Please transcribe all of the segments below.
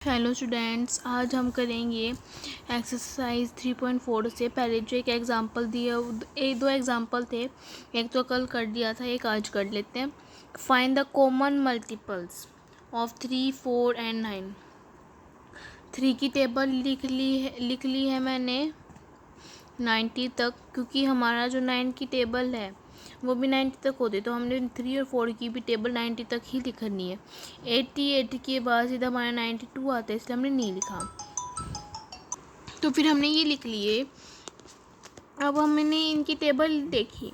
Hello students, आज हम करेंगे एक्सरसाइज 3.4 से। पहले जो एक एग्ज़ाम्पल दिया, दो एग्ज़ाम्पल थे, एक तो कल कर दिया था, एक आज कर लेते हैं। Find the common multiples of 3, 4 and 9। 3 की टेबल लिख ली है मैंने 90 तक, क्योंकि हमारा जो 9 की टेबल है वो भी 90 तक होती, तो हमने 3 और 4 की भी टेबल 90 तक ही लिखनी है। 80 के बाद सीधा हमारा 92 आता है, इसलिए हमने नहीं लिखा। तो फिर हमने ये लिख लिए। अब हमने इनकी टेबल देखी,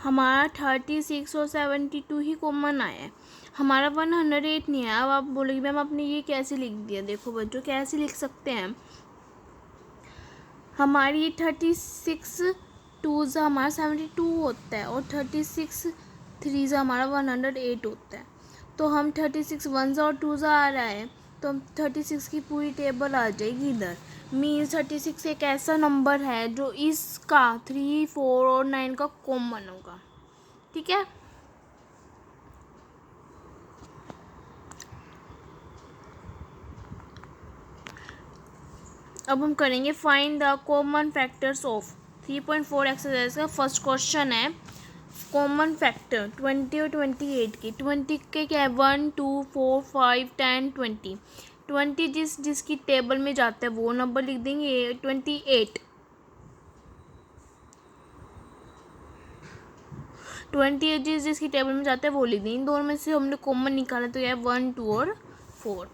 हमारा 36 और 72 ही कॉमन आया है, हमारा 108 नहीं है। अब आप बोलोगे मैम आपने ये कैसे लिख दिया? देखो बच्चों, कैसे लिख सकते हैं, हमारी 36 2 हमारा 72 होता है और 36 3 हमारा 108 होता है। तो हम 36 1 और 2 आ रहा है, तो हम 36 की पूरी टेबल आ जाएगी इधर। मीन्स 36 एक ऐसा नंबर है जो इसका 3, 4 और 9 का कॉमन होगा। ठीक है, अब हम करेंगे find the common factors of 3.4 exercise का फर्स्ट क्वेश्चन है। कॉमन फैक्टर 20 और 28 की। 20 के क्या है? 1 2 4 5 10 20। 20 जिसकी टेबल में जाता है वो नंबर लिख देंगे। 28 जिसकी टेबल में जाता है वो लिख देंगे। इन दोनों में से हमने कॉमन निकाला, तो यह 1 2 और 4।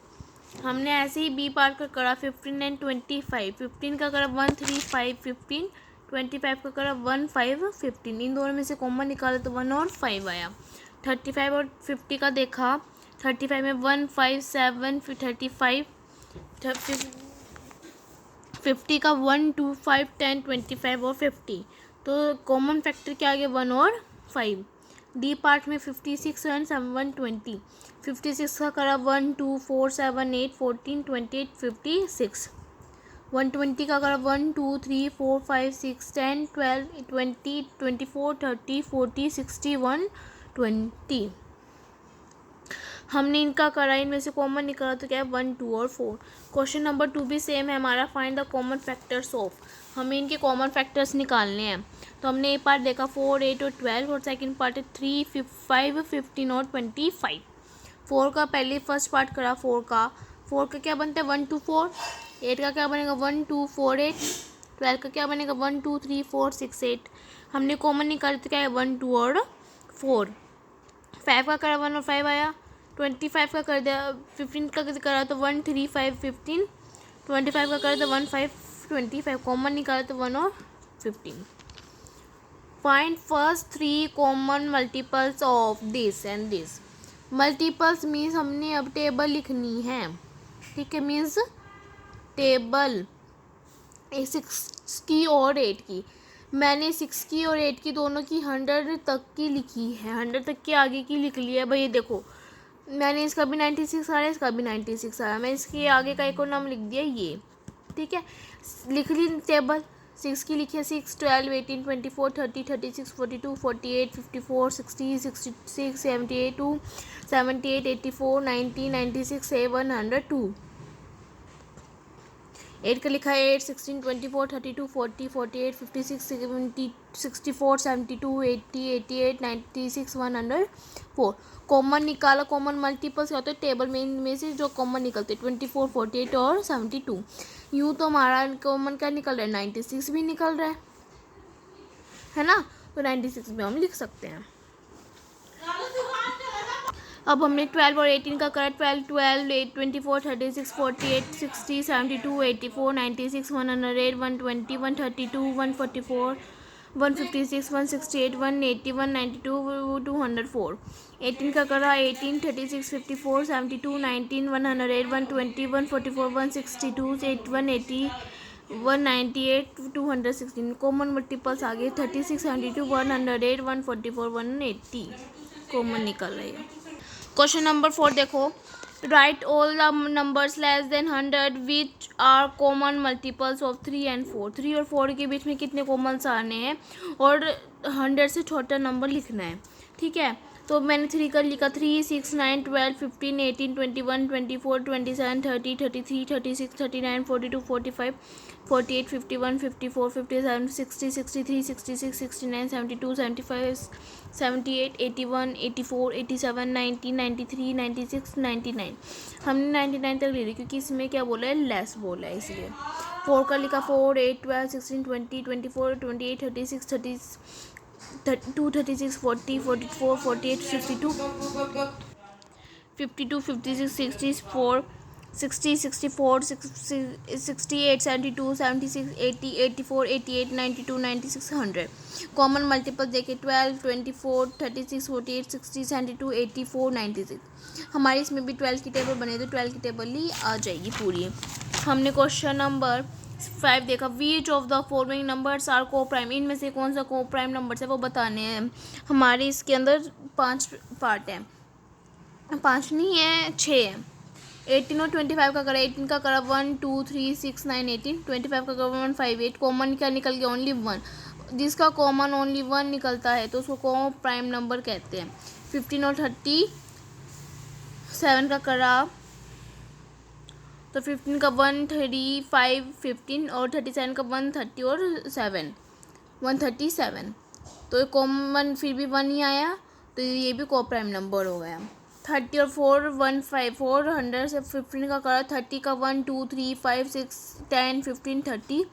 हमने ऐसे ही बी पार्ट का करा 15 एंड 25। 15 का करा 1 3 5 15। 25 का करा 1 5 15। इन दोनों में से कॉमन निकाला तो 1 और 5 आया। 35 और 50 का देखा, 35 में 1 5 7 फिर 35। 50 का 1 2 5 10 25 और 50। तो कॉमन फैक्टर क्या आ गया? 1 और 5। डी पार्ट में 56 एंड 120। 56 का करा 1 2 4 7 8 14 28 56। 120 का करा 1 2 3 4 5 6 10 12 20 24 30 40 60 120। हमने इनका करा, इनमें से कॉमन निकाला तो क्या है? 1 2 और 4। क्वेश्चन नंबर 2 भी सेम है हमारा। Find the common factors of. हमें इनके कॉमन फैक्टर्स निकालने हैं। तो हमने ये पार्ट देखा 4 8 और 12, और सेकंड पार्ट है 3 5 15 और 25। 4 का पहले फर्स्ट पार्ट करा 4 का। 4 का क्या बनता है? 1 2 4। 8 का क्या बनेगा? 1 2 4 8। 12 का क्या बनेगा? 1 2 3 4 6 8। हमने कॉमन निकाले तो क्या है? 1 2 और 4। 5 का करा 1 और 5 आया। 25 का कर दिया, 15 का करा तो 1 3 5 15। 25 का करा तो 1 5 25। कॉमन निकाला तो 1 और 15। Find first 3 common multiples of this and this. Multiples means हमने अब टेबल लिखनी है। ठीक है, मीन्स टेबल 6 की और 8 की। मैंने 6 की और 8 की दोनों की 100 तक की लिखी है, 100 तक की आगे की लिख ली है। भाई ये देखो, मैंने इसका भी 96 आ रहा है, इसका भी 96 आ रहा है। मैं इसके आगे का एक और नाम लिख दिया ये। ठीक है, लिख ली टेबल। 6 की लिखी है 6 12 18 24 30 36 42 48 54 60 66 78 2 78 84 90 96 102। 8 का लिखा है 8 16 24 32 40 48 56 70 64 72 80 88 96 104। कॉमन निकाला। कॉमन मल्टीपल्स क्या होते हैं? टेबल में इनमें से जो कॉमन निकलते हैं 24 48 और 72। यूँ तो हमारा कॉमन क्या निकल रहा है? 96 भी निकल रहा है ना? तो 96 में हम लिख सकते हैं। अब हमने 12 और 18 का करा। 12 12 8 24 36 48 60 72 84 96 108 120 132 144 156 168 180 192 204। 18 का करा 18 36 54 72 19 108 120 144 162 180 198 216। कॉमन मल्टीपल्स आ गए 36 72 108 144 180। कॉमन निकल रही है। क्वेश्चन नंबर 4 देखो, write all the numbers less than 100 which are common multiples of 3 and 4। 3 और 4 के बीच में कितने कॉमन्स आने हैं और 100 से छोटा नंबर लिखना है। ठीक है, तो मैंने 3 कर लिखा, 3, 6, 9, 12, 15, 18, 21, 24, 27, 30, 33, 36, 39, 42, 45, 48, 51, 54, 57, 60, 63, 66, 69, 72, 75, 78, 81, 84, 87, 90, 93, 96, 99। हमने 99 तक ले ली क्योंकि इसमें क्या बोला है, लेस बोला है, इसलिए 4 का लिखा, 4, 8, 12, 16, 20, 24, 28, 36, 32, 36, 40, 44, 48, 52, 52, 56, 64, 60, 64, 68, 72, 76, 80, 84, 88, 92, 96, 100। कॉमन मल्टीपल देखे 12, 24, 36, 48, 60, 72, 84, 96। हमारी इसमें भी 12 की टेबल बने तो 12 की टेबल ही आ जाएगी पूरी। हमने क्वेश्चन नंबर 5 देखा, which of the following numbers are coprime, इनमें से कौन सा को प्राइम नंबर्स है वो बताने हैं। हमारे इसके अंदर 5 पार्ट हैं, 5 नहीं है, 6 है। 18 और 25 का करा, 18 का करा 1, 2, 3, 6, 9, 18, 25 का करा 1, 5, 8। कॉमन क्या निकल गया, ओनली 1। जिसका कॉमन ओनली 1 निकलता है तो उसको को प्राइम नंबर कहते हैं। 15 और 37 का करा तो 15 का 1, 3, 5, 15 और 37 का 1, 30 और 7, 137। तो कॉमन फिर भी 1 ही आया तो ये भी को प्राइम नंबर हो गया। 30 और 4, 1, 5, 400 से 15 का करा, 30 का 1, 2, 3, 5, 6, 10, 15, 30,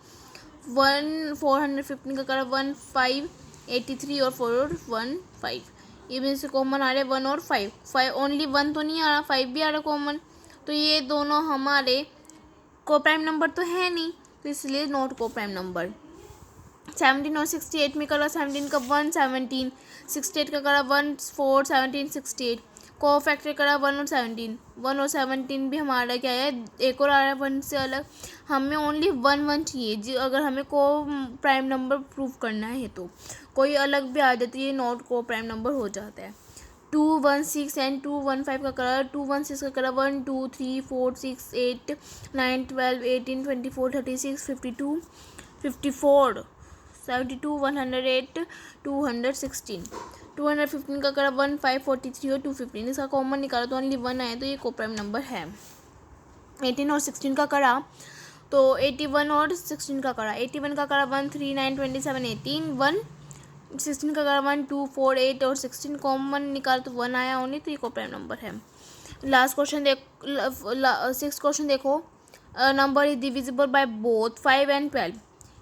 1, 415 का करा 1, 5, 83 और 4 और 1, 5। ये में से कॉमन आ रहे 1 और 5, 5 ओनली 1 तो नहीं आ रहा, 5 भी आ रहा कॉमन, तो ये दोनों हमारे को प्राइम नंबर तो है नहीं, तो इसलिए नॉट को प्राइम नंबर। 17 और 68 में करा, 17 का 1, 17, 68 का करा 1, 4, 17, 68। को फैक्टर करा 1 और 17, 1 और 17 भी हमारा क्या है, एक और आ रहा है 1 से अलग। हमें ओनली 1 1 चाहिए जी, अगर हमें को प्राइम नंबर प्रूव करना है तो कोई अलग भी आ जाती है, नॉट को प्राइम नंबर हो जाता है। 2, 1, 6 एंड 2, 1, 5 का कलर, 2, 1, 6 का कलर 1, 2, 3, 4, 6, 8, 9, 12, 18, 24, 36, 52, 54, 72, 108, 216। 215 का कलर 1, 5, 43 और 215। इसका कॉमन निकाला तो ओनली 1 आया, तो ये को प्राइम नंबर है। 18 और 16 का करा तो 81 और 16 का करा, 81 का करा 1, 3, 9, 27, 18, 1, 16 का करा 1, 2, 4, 8 और 16। कॉमन निकाल तो 1 आया ओनली, तो ये को प्राइम नंबर है। लास्ट क्वेश्चन देख, 6th क्वेश्चन देखो, number is divisible by both 5 and 12।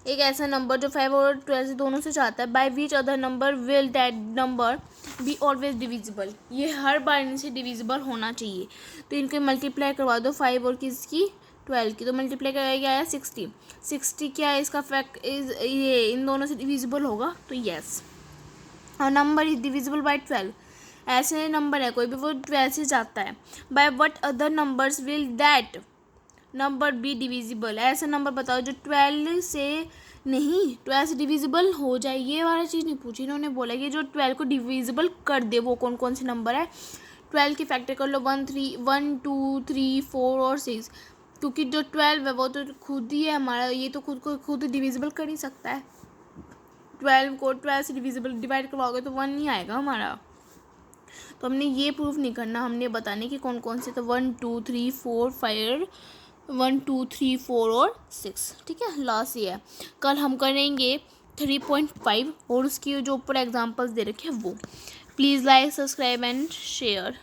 एक ऐसा नंबर जो 5 और 12 से दोनों से जाता है, by which other number will that number be always divisible. ये हर बार इनसे डिविजिबल होना चाहिए, तो इनके मल्टीप्लाई करवा दो 5 और किसकी 12 की, तो मल्टीप्लाई करवाया गया है 60। 60 क्या है इसका फैक्ट, इज ये इन दोनों से डिविजिबल होगा, तो यस। और नंबर इज डिविजिबल बाय 12, ऐसे नंबर है कोई भी वो 12 से जाता है। By what other numbers will that number be divisible, ऐसा नंबर बताओ जो 12 से नहीं 12 से डिविजिबल हो जाए। ये वाला चीज़ नहीं पूछी इन्होंने, बोला कि जो 12 को डिविजिबल कर दे, वो कौन कौन से नंबर है। 12 की फैक्टर कर लो 1, 2, 3, 4 और 6, क्योंकि जो 12 है वो तो खुद ही है हमारा, ये तो खुद को खुद डिविजिबल कर ही सकता है। 12 को 12 से डिविजिबल डिवाइड करवाओगे तो 1 नहीं आएगा हमारा, तो हमने ये प्रूफ नहीं करना, हमने बताने कि कौन कौन से, तो 1, 2, 3, 4, 5, 1, 2, 3, 4 और 6। ठीक है, लास्ट ये है। कल हम करेंगे 3.5 और उसकी जो ऊपर एग्जांपल्स दे रखे हैं वो। Please like, subscribe and share.